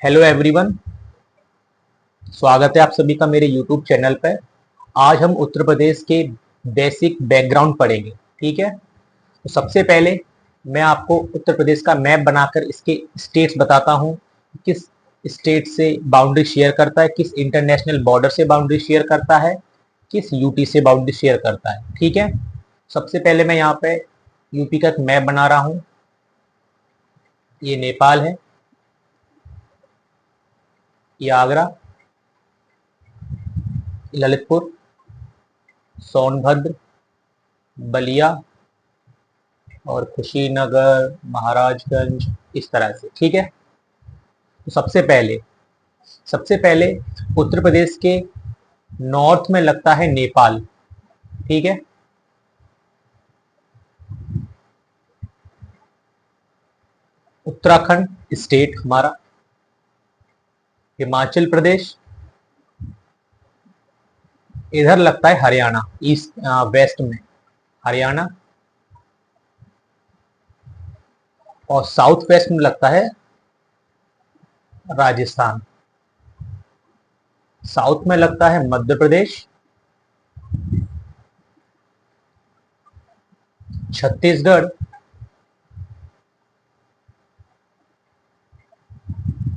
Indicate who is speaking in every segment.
Speaker 1: Hello everyone, स्वागत है आप सभी का मेरे यूट्यूब चैनल पर। आज हम उत्तर प्रदेश के बेसिक बैकग्राउंड पढ़ेंगे। ठीक है, तो सबसे पहले मैं आपको उत्तर प्रदेश का मैप बनाकर इसके स्टेट्स बताता हूँ। किस स्टेट से बाउंड्री शेयर करता है, किस इंटरनेशनल बॉर्डर से बाउंड्री शेयर करता है, किस यूटी से बाउंड्री शेयर करता है। ठीक है, सबसे पहले मैं यहाँ पे यूपी का एक मैप बना रहा हूँ। ये नेपाल है, ये आगरा, ललितपुर, सोनभद्र, बलिया और कुशीनगर, महाराजगंज, इस तरह से। ठीक है, तो सबसे पहले उत्तर प्रदेश के नॉर्थ में लगता है नेपाल। ठीक है, उत्तराखंड स्टेट हमारा, हिमाचल प्रदेश, इधर लगता है हरियाणा, ईस्ट वेस्ट में हरियाणा, और साउथ वेस्ट में लगता है राजस्थान। साउथ में लगता है मध्य प्रदेश, छत्तीसगढ़,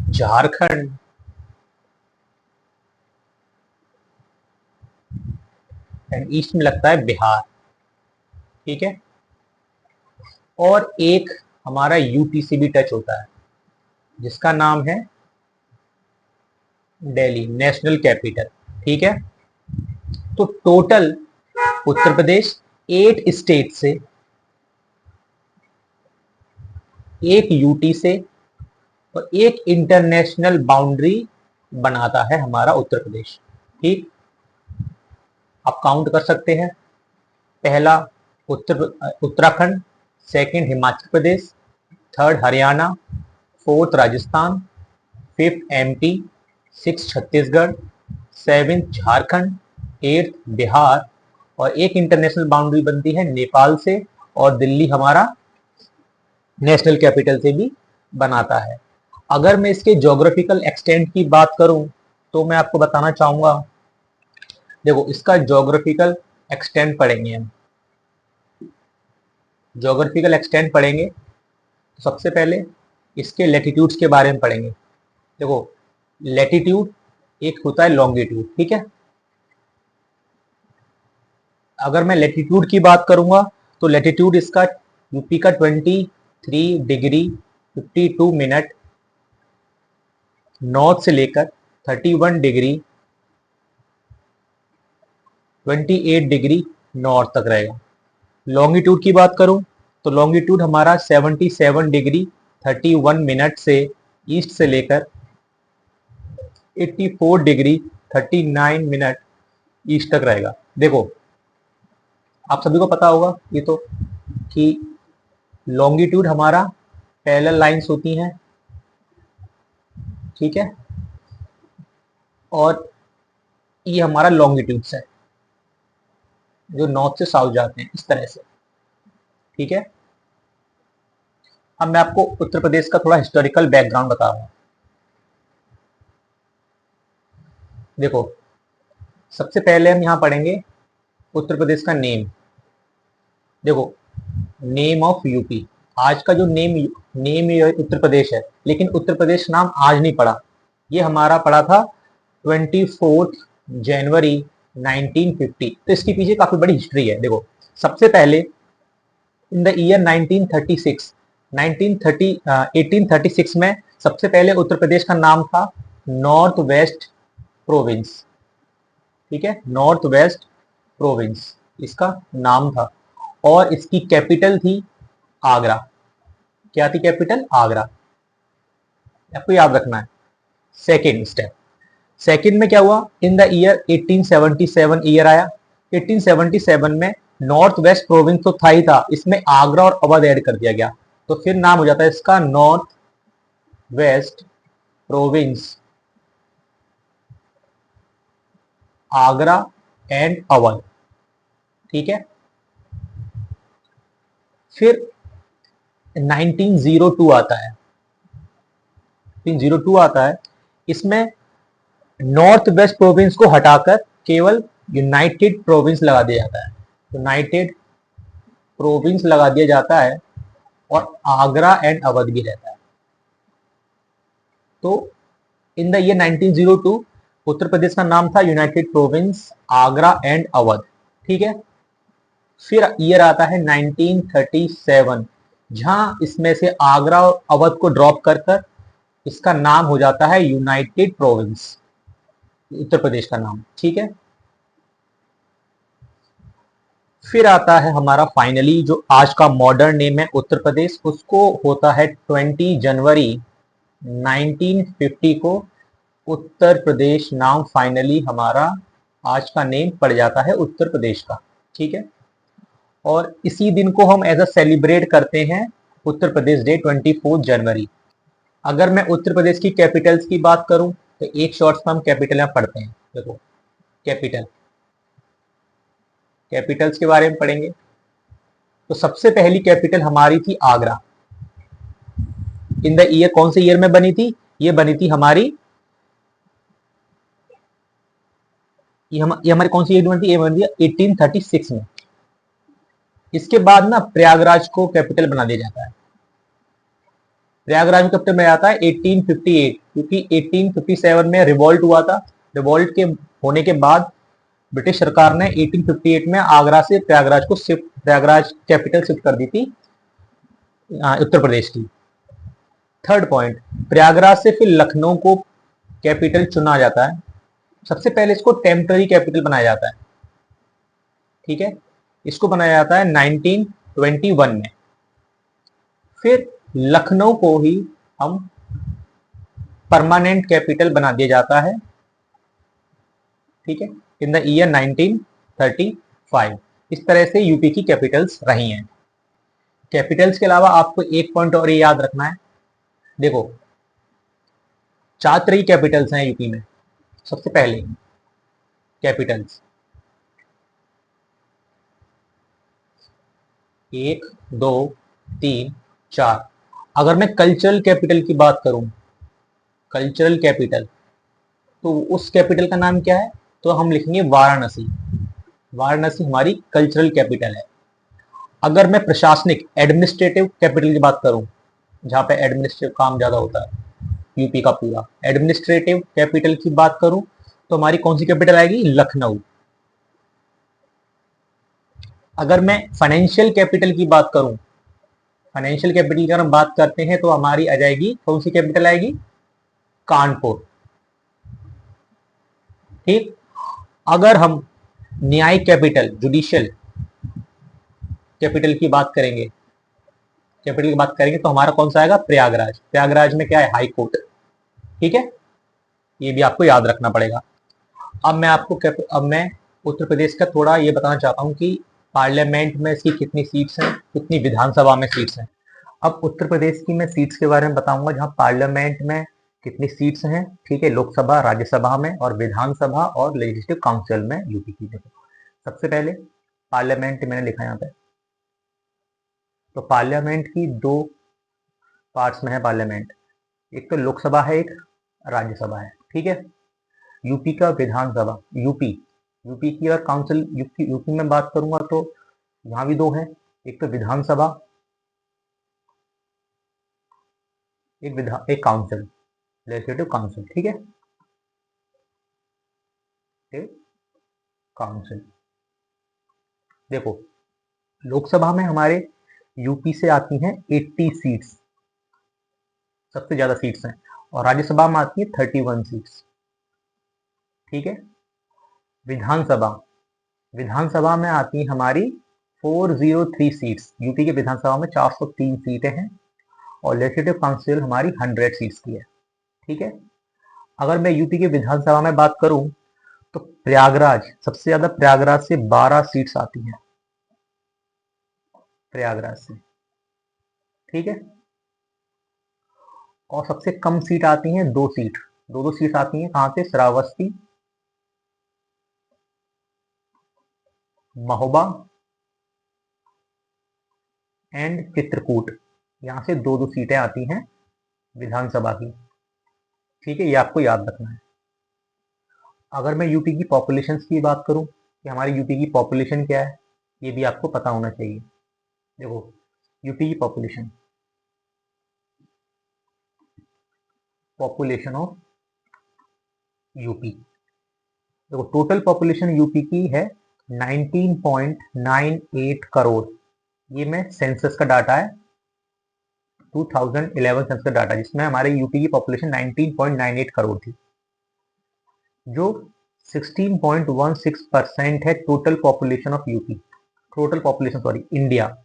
Speaker 1: झारखंड, एंड ईस्ट में लगता है बिहार। ठीक है, और एक हमारा यूटी से भी टच होता है, जिसका नाम है दिल्ली, नेशनल कैपिटल। ठीक है, तो टोटल उत्तर प्रदेश 8 स्टेट से, एक यूटी से और एक इंटरनेशनल बाउंड्री बनाता है हमारा उत्तर प्रदेश। ठीक, आप काउंट कर सकते हैं। पहला Uttarakhand, second Himachal Pradesh, third Haryana, fourth Rajasthan, fifth MP, six Chhattisgarh, seventh Jharkhand, eighth Bihar, और एक इंटरनेशनल बाउंड्री बनती है नेपाल से, और दिल्ली हमारा नेशनल कैपिटल से भी बनाता है। अगर मैं इसके ज्योग्राफिकल एक्सटेंट की बात करूं तो मैं आपको बताना चाहूंगा, देखो इसका ज्योग्राफिकल एक्सटेंट पढ़ेंगे हम। ज्योग्राफिकल एक्सटेंट पढ़ेंगे तो सबसे पहले इसके लेटिट्यूड्स के बारे में पढ़ेंगे। देखो, लेटिट्यूड एक होता है लॉन्गिट्यूड। ठीक है, अगर मैं लेटिट्यूड की बात करूंगा तो लेटिट्यूड इसका यूपी का 23 डिग्री 52 मिनट नॉर्थ से लेकर 31 डिग्री 28 डिग्री नॉर्थ तक रहेगा। लॉन्गिट्यूड की बात करूं तो लॉन्गिट्यूड हमारा 77 डिग्री 31 मिनट से ईस्ट से लेकर 84 डिग्री 39 मिनट ईस्ट तक रहेगा। देखो, आप सभी को पता होगा ये तो, कि लॉन्गिट्यूड हमारा पैरेलल लाइंस होती हैं। ठीक है, और ये हमारा लॉन्गिट्यूड्स है जो नॉर्थ से साउथ जाते हैं, इस तरह से। ठीक है, अब मैं आपको उत्तर प्रदेश का थोड़ा हिस्टोरिकल बैकग्राउंड बता रहा हूँ। देखो, सबसे पहले हम यहाँ पढ़ेंगे उत्तर प्रदेश का नेम। देखो, नेम ऑफ यूपी, आज का जो नेम उत्तर प्रदेश है, लेकिन उत्तर प्रदेश नाम आज नहीं पड़ा, ये हमारा पड़ा था 24 जनवरी 1950। तो इसके पीछे काफी बड़ी हिस्ट्री है। देखो, सबसे पहले इन द ईयर 1936 1836 में सबसे पहले उत्तर प्रदेश का नाम था नॉर्थ वेस्ट प्रोविंस। ठीक है, नॉर्थ वेस्ट प्रोविंस इसका नाम था, और इसकी कैपिटल थी आगरा। क्या थी कैपिटल? आगरा। आपको याद रखना है। सेकेंड स्टेप, सेकेंड में क्या हुआ, इन द ईयर 1877 ईयर आया। 1877 में नॉर्थ वेस्ट प्रोविंस तो था ही था, इसमें आगरा और अवध ऐड कर दिया गया, तो फिर नाम हो जाता है इसका north west province, Agra and Awadh. ठीक है, फिर 1902 आता है। 1902 आता है, इसमें नॉर्थ वेस्ट प्रोविंस को हटाकर केवल यूनाइटेड प्रोविंस लगा दिया जाता है, यूनाइटेड प्रोविंस लगा दिया जाता है और आगरा एंड अवध भी रहता है। तो in the year 1902 Uttar Pradesh का नाम था United province Agra and Awadh, ठीक है। फिर ईयर आता है 1937, जहां इसमें से आगरा और अवध को ड्रॉप कर कर इसका नाम हो जाता है यूनाइटेड प्रोविंस, उत्तर प्रदेश का नाम, ठीक है। फिर आता है हमारा फाइनली जो आज का मॉडर्न नेम है उत्तर प्रदेश, उसको होता है 20 जनवरी 1950 को उत्तर प्रदेश नाम फाइनली हमारा आज का नेम पड़ जाता है उत्तर प्रदेश का, ठीक है। और इसी दिन को हम एज अ सेलिब्रेट करते हैं उत्तर प्रदेश डे 24 जनवरी। अगर मैं उत्तर प्रदेश की कैपिटल्स की बात करूं तो एक शॉर्ट्स में हम कैपिटल में पढ़ते हैं। देखो कैपिटल, कैपिटल्स के बारे में पढ़ेंगे तो सबसे पहली कैपिटल हमारी थी आगरा। इन द ईयर, कौन से ईयर में बनी थी? ये बनी थी हमारी, ये हमारी कौन सी ईयर बनी थी? ये बनी थी 1836 में। इसके बाद ना प्रयागराज को कैपिटल बना दिया जाता है। प्रयागराज में कैपिटल बनाया जाता है 1858, क्योंकि 1857 में रिवॉल्ट हुआ था। रिवॉल्ट के होने के बाद ब्रिटिश सरकार ने 1858 में आगरा से प्रयागराज को शिफ्ट, प्रयागराज कैपिटल शिफ्ट कर दी थी उत्तर प्रदेश की। थर्ड पॉइंट, प्रयागराज से फिर लखनऊ को कैपिटल चुना जाता है। सबसे पहले इसको टेम्पररी कैपिटल बनाया जाता है, ठीक है। इसको बनाया जाता है 1921 में। फिर लखनऊ को ही हम परमानेंट कैपिटल बना दिया जाता है, ठीक है, इन द ईयर 1935। इस तरह से यूपी की कैपिटल्स रही हैं। कैपिटल्स के अलावा आपको एक पॉइंट और ये याद रखना है। देखो 4 तरह की कैपिटल्स हैं यूपी में। सबसे पहले कैपिटल्स 1, 2, 3, 4। अगर मैं कल्चरल कैपिटल की बात करूं, कल्चरल कैपिटल, तो उस कैपिटल का नाम क्या है? तो हम लिखेंगे वाराणसी। वाराणसी हमारी कल्चरल कैपिटल है। अगर मैं प्रशासनिक एडमिनिस्ट्रेटिव कैपिटल की बात करूं, जहां पे एडमिनिस्ट्रेटिव काम ज्यादा होता है यूपी का पूरा, एडमिनिस्ट्रेटिव कैपिटल की बात करूं तो हमारी कौन सी कैपिटल आएगी? लखनऊ। अगर मैं फाइनेंशियल कैपिटल की बात करूं, फाइनेंशियल कैपिटल की अगर हम बात करते हैं तो हमारी आ जाएगी, कौन सी कैपिटल आएगी? कानपुर, ठीक। अगर हम न्यायिक कैपिटल, जुडिशियल कैपिटल की बात करेंगे, कैपिटल की बात करेंगे तो हमारा कौन सा आएगा? प्रयागराज। प्रयागराज में क्या है? हाई कोर्ट, ठीक है। ये भी आपको याद रखना पड़ेगा। अब मैं उत्तर प्रदेश का थोड़ा ये बताना चाहता हूँ कि पार्लियामेंट में इसकी कितनी सीट्स हैं, कितनी विधानसभा में सीट्स हैं। अब उत्तर प्रदेश की मैं सीट्स के बारे में बताऊंगा, जहां पार्लियामेंट में कितनी सीट्स हैं, ठीक है, लोकसभा, राज्यसभा में, और विधानसभा और लेजिस्लेटिव काउंसिल में यूपी की। देखो सबसे पहले पार्लियामेंट मैंने लिखा यहाँ पे, तो पार्लियामेंट की 2 पार्ट्स में है पार्लियामेंट, एक तो लोकसभा है, एक राज्यसभा है, ठीक है। यूपी का विधानसभा, यूपी की अगर काउंसिल, यूपी में बात करूंगा तो यहाँ भी 2 है, एक तो विधानसभा, एक काउंसिल, लेजिस्लेटिव काउंसिल, ठीक है, काउंसिल। देखो लोकसभा में हमारे यूपी से आती हैं 80 सीट्स, सबसे ज्यादा सीट्स हैं, और राज्यसभा में आती है 31 सीट्स, ठीक है। विधानसभा, विधानसभा में आती है हमारी 403 सीट्स। यूपी के विधानसभा में 403 सीटें हैं, और लेजिस्लेटिव काउंसिल हमारी 100 सीट्स की है, ठीक है। अगर मैं यूपी के विधानसभा में बात करूं तो प्रयागराज सबसे ज्यादा, प्रयागराज से 12 सीट्स आती हैं, प्रयागराज से, ठीक है। और सबसे कम सीट आती हैं 2 सीट, 2 सीट आती हैं कहां से? श्रावस्ती, महोबा एंड चित्रकूट, यहां से 2 सीटें आती हैं विधानसभा की, ठीक है, ये आपको याद रखना है। अगर मैं यूपी की पॉपुलेशन की बात करूं कि हमारी यूपी की पॉपुलेशन क्या है, ये भी आपको पता होना चाहिए। देखो, यूपी की पॉपुलेशन ऑफ यूपी, देखो टोटल पॉपुलेशन यूपी की है 19.98 करोड़। ये मैं सेंसस का डाटा है, 2011 सेंसस का डाटा, जिसमें हमारे यूपी की पॉपुलेशन 19.98 करोड़ थी, जो 16.16% है total population of UP. Total population sorry, India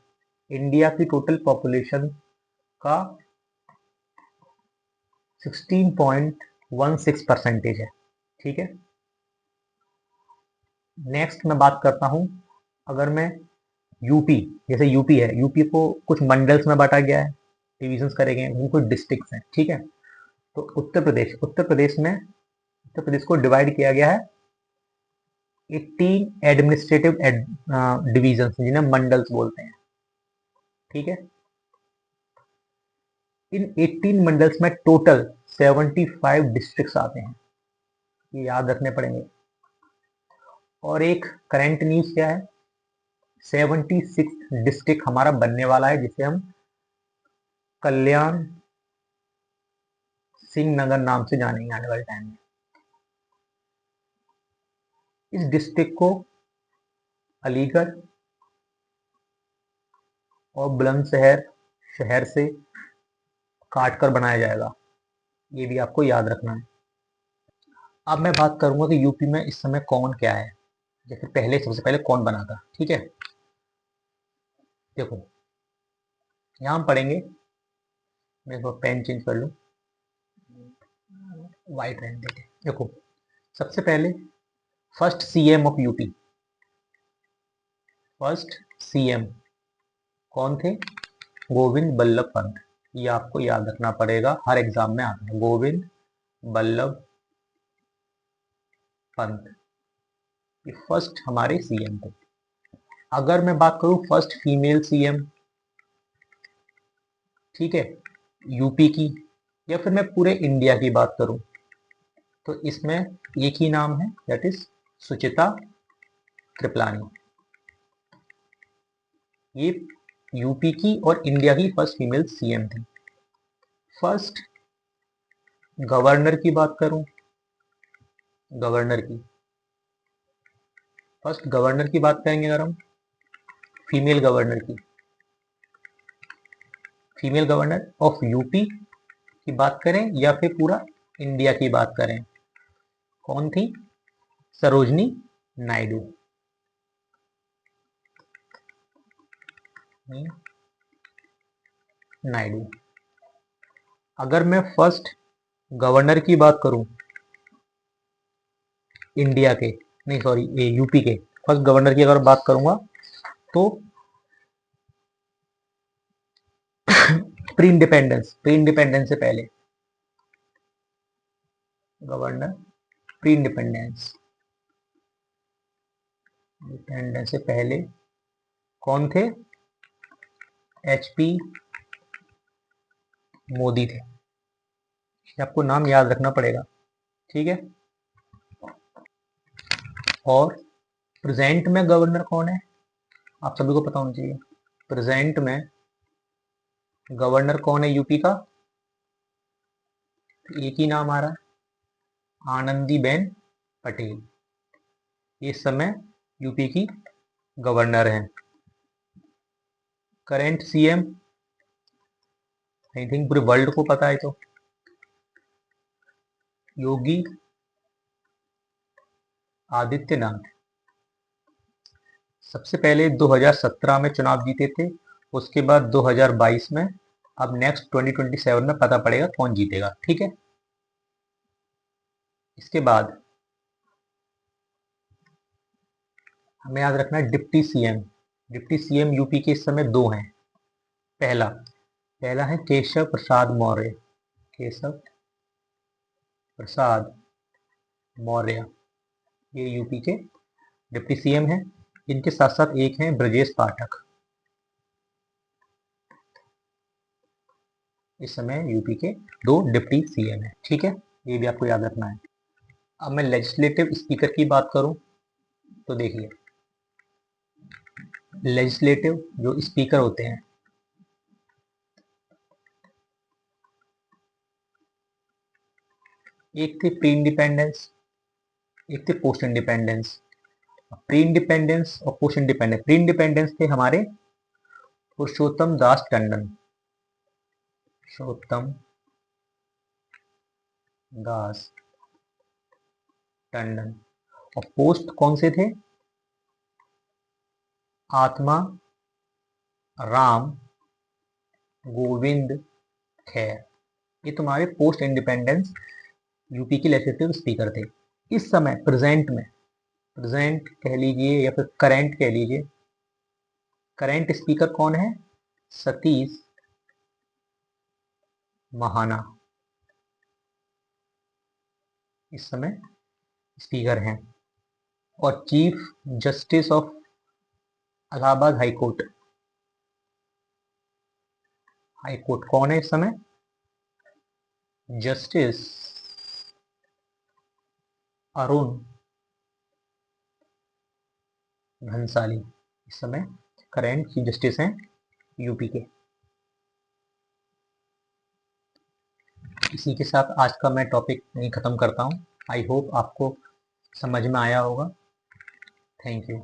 Speaker 1: India की टोटल पॉपुलेशन का 16.16 परसेंटेज है। ठीक है, नेक्स्ट मैं बात करता हूं, अगर मैं यूपी, जैसे यूपी है, यूपी को कुछ मंडल्स में बांटा गया है, डिविजन्स करे गए हैं, वो कुछ डिस्ट्रिक्ट्स हैं। ठीक है, तो उत्तर प्रदेश को डिवाइड किया गया है 18 एडमिनिस्ट्रेटिव डिविजन, जिन्हें मंडल्स बोलते हैं। ठीक है, इन 18 मंडल्स में टोटल 75 डिस्ट्रिक्ट्स आते हैं, ये याद रखने पड़ेंगे। और एक करंट न्यूज क्या है, 76 डिस्ट्रिक्ट हमारा बनने वाला है, जिसे हम कल्याण सिंह नगर नाम से जानेंगे आने वाले टाइम में। इस डिस्ट्रिक्ट को अलीगढ़ और बुलंदशहर शहर से काट कर बनाया जाएगा, ये भी आपको याद रखना है। अब मैं बात करूंगा कि यूपी में इस समय कौन क्या है, जैसे पहले सबसे पहले कौन बना था। ठीक है, देखो यहाँ हम पढ़ेंगे, मैं पेन चेंज कर लूँ, वाइट रहने देते। देखो, सबसे पहले first CM of UP, first CM कौन थे, गोविंद बल्लभ पंत। ये आपको याद रखना पड़ेगा, हर एग्जाम में आता है, गोविंद बल्लभ पंत, ये फर्स्ट हमारे सीएम थे। अगर मैं बात करूं फर्स्ट फीमेल सीएम, ठीक है, यूपी की, या फिर मैं पूरे इंडिया की बात करूं, तो इसमें एक ही नाम है, दैट इज सुचिता कृपलानी। ये यूपी की और इंडिया की फर्स्ट फीमेल सीएम थी। फर्स्ट गवर्नर की बात करूं, गवर्नर की, फर्स्ट गवर्नर की बात करेंगे अगर हम, फीमेल गवर्नर की, फीमेल गवर्नर ऑफ यूपी की बात करें या फिर पूरा इंडिया की बात करें, कौन थी, सरोजनी नायडू। नायडू। अगर मैं फर्स्ट गवर्नर की बात करूं इंडिया के, नहीं सॉरी यूपी के, फर्स्ट गवर्नर की अगर बात करूंगा तो प्री इंडिपेंडेंस से पहले, गवर्नर प्री इंडिपेंडेंस, इंडिपेंडेंस से पहले कौन थे, एचपी मोदी थे। आपको नाम याद रखना पड़ेगा। ठीक है, और प्रेजेंट में गवर्नर कौन है, आप सभी को पता होना चाहिए। प्रेजेंट में गवर्नर कौन है यूपी का, एक ही नाम आ रहा है, आनंदीबेन पटेल। इस समय यूपी की गवर्नर हैं। करेंट सीएम, आई थिंक पूरे वर्ल्ड को पता है, तो योगी आदित्यनाथ। सबसे पहले 2017 में चुनाव जीते थे, उसके बाद 2022 में, अब नेक्स्ट 2027 में पता पड़ेगा कौन जीतेगा। ठीक है, इसके बाद हमें याद रखना है deputy CM. Deputy CM UP के इस समय दो हैं। पहला पहला है केशव प्रसाद मौर्य, केशव प्रसाद मौर्य, ये यूपी के डिप्टी सीएम हैं। इनके साथ साथ एक हैं ब्रजेश पाठक, इस समय यूपी के दो डिप्टी सीएम हैं। ठीक है, ये भी आपको याद रखना है। अब मैं लेजिस्लेटिव स्पीकर की बात करूं तो देखिए, लेजिस्लेटिव जो स्पीकर होते हैं, एक थे प्री इंडिपेंडेंस, एक थे पोस्ट इंडिपेंडेंस। प्री इंडिपेंडेंस और पोस्ट इंडिपेंडेंस, प्री इंडिपेंडेंस थे हमारे पुरुषोत्तम दास टंडन, पुरुषोत्तम दास टंडन। और पोस्ट कौन से थे? आत्मा राम गोविंद खैर। ये तुम्हारे पोस्ट इंडिपेंडेंस यूपी के लेजिस्लेटिव स्पीकर थे। इस समय प्रेजेंट में, प्रेजेंट कह लीजिए या फिर करंट कह लीजिए, करंट स्पीकर कौन है? सतीश महाना इस समय स्पीकर हैं। और chief justice of Allahabad high court, high court कौन है इस समय? जस्टिस अरुण भंसाली इस समय करंट चीफ जस्टिस हैं यूपी के। इसी के साथ आज का मैं टॉपिक यहीं ख़त्म करता हूँ। आई होप आपको समझ में आया होगा। Thank you.